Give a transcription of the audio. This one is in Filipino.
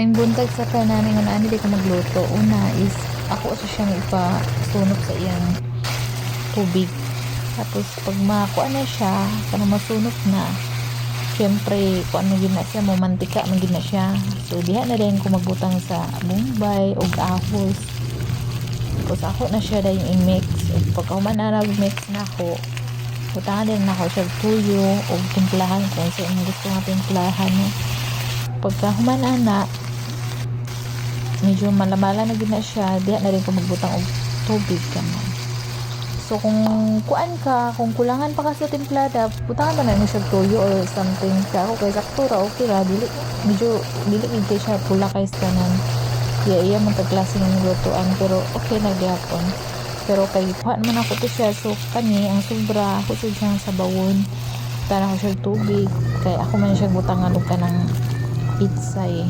May buntag sa kanani nga naani di ko magluto. Una is ako sa siyang ipasunod sa iyang tubig. Tapos pag makuha na siya, kanang masunod na, syempre kung ano gina siya, mantika man gina siya. So diha na din ko magbutang sa bombay o ahos. Tapos ako na siya dahil i-mix. Pagka human na mix na ako, butangan din na ako siya tuyo o timplahan kung sa inyo gusto nga timplahan. No? Pagka human na, medyo malamala na gina siya, diha na rin ko magbutang og tubig kaman. So kung kuan ka, kung kulangan pa ka sa timplada, butangan pa na ni siya tuyo or something. Kaya ako kay saktura okay ra, dili kay siya pula kay tanan. Iya man ta klase ng lutuan pero okay na gyapon. Pero kay kuha man ako to siya, so kani ang sobra ako siya sa bawon. Tara ko siya tubig, kay ako man siya butangan og kanang pizza eh.